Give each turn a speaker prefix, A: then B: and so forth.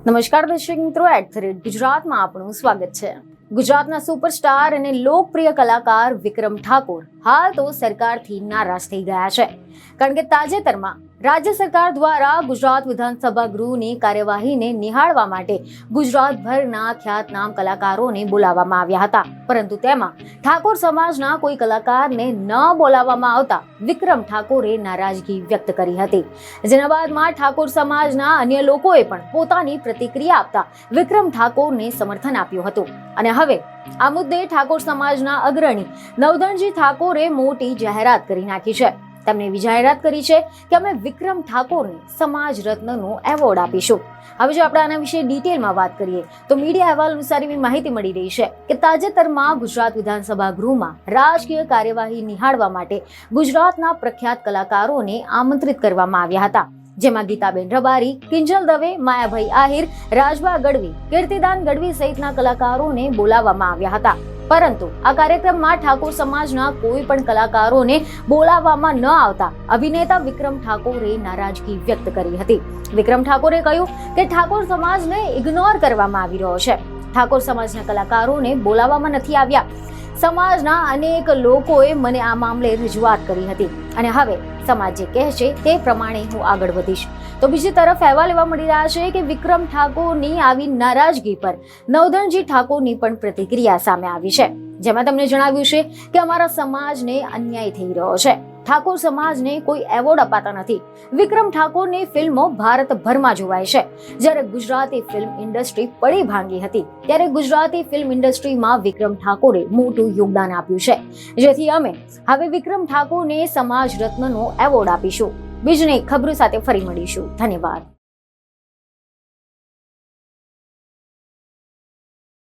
A: નમસ્કાર દર્શક મિત્રો, @ગુજરાતમાં આપનું સ્વાગત છે। ગુજરાતના સુપરસ્ટાર અને લોકપ્રિય કલાકાર વિક્રમ ઠાકોર હાલ તો સરકારથી નારાજ થઈ ગયા છે, કારણ કે તાજેતરમાં રાજ્ય સરકાર દ્વારા ગુજરાત વિધાનસભા ગૃહની કાર્યવાહીને નિહાળવા માટે ગુજરાતભરના ખ્યાતનામ કલાકારોને બોલાવવામાં આવ્યા હતા, પરંતુ તેમાં ઠાકોર સમાજના કોઈ કલાકારને ન બોલાવવામાં આવતા વિક્રમ ઠાકોરે નારાજગી વ્યક્ત કરી હતી, જેના બાદમાં ઠાકોર સમાજના અન્ય લોકોએ પણ પોતાની પ્રતિક્રિયા આપતા વિક્રમ ઠાકોરને સમર્થન આપ્યું હતું। અને હવે આ મુદ્દે ઠાકોર સમાજના અગ્રણી નવધણજી ઠાકોરે મોટી જાહેરાત કરી નાખી છે। તેમણે એવી જાહેરાત કરી છે કે અમે વિક્રમ ઠાકોરને સમાજ રત્નનો એવોર્ડ આપીશું। હવે જો આપણે આના વિશે ડિટેલમાં વાત કરીએ તો મીડિયા અહેવાલ અનુસાર એવી માહિતી મળી રહી છે કે તાજેતરમાં ગુજરાત વિધાનસભા ગૃહમાં રાજકીય કાર્યવાહી નિહાળવા માટે ગુજરાતના પ્રખ્યાત કલાકારોને આમંત્રિત કરવામાં આવ્યા હતા, જેમાં ગીતાબેન રબારી, કિંજલ દવે, માયાભાઈ આહિર, રાજભા ગઢવી, કીર્તિદાન ગઢવી સહિતના કલાકારોને બોલાવવામાં આવ્યા હતા, પરંતુ આ કાર્યક્રમમાં ઠાકોર સમાજના કોઈ પણ કલાકારોને બોલાવવામાં ન આવતા અભિનેતા વિક્રમ ઠાકોરે નારાજગી વ્યક્ત કરી હતી। વિક્રમ ઠાકોરે કહ્યું કે ઠાકોર સમાજને ઇગ્નોર કરવામાં આવી રહ્યો છે, ઠાકોર સમાજના કલાકારોને બોલાવવામાં નથી આવ્યા। સમાજના અનેક લોકોએ મને આ મામલે રજૂઆત કરી હતી અને હવે સમાજ જે કહેશે તે પ્રમાણે હું આગળ વધીશ। તો બીજી તરફ અહેવાલ એવા મળી રહ્યા છે કે વિક્રમ ઠાકોરની આવી નારાજગી પર નવધણજી ઠાકોરની પણ પ્રતિક્રિયા સામે આવી છે, જેમાં તેમણે જણાવ્યું છે કે અમારા સમાજને અન્યાય થઈ રહ્યો છે, ઠાકોર સમાજને કોઈ એવોર્ડ અપાતા નથી। વિક્રમ ઠાકોરની ફિલ્મો ભારતભરમાં જોવાય છે, જ્યારે ગુજરાતી ફિલ્મ ઇન્ડસ્ટ્રી પડી ભાંગી હતી ત્યારે ગુજરાતી ફિલ્મ ઇન્ડસ્ટ્રીમાં વિક્રમ ઠાકોરે મોટું યોગદાન આપ્યું છે, જેથી અમે હવે વિક્રમ ઠાકોરને સમાજ રત્નનો એવોર્ડ આપીશું। બીજની ખબરો સાથે ફરી મળીશું। ધન્યવાદ।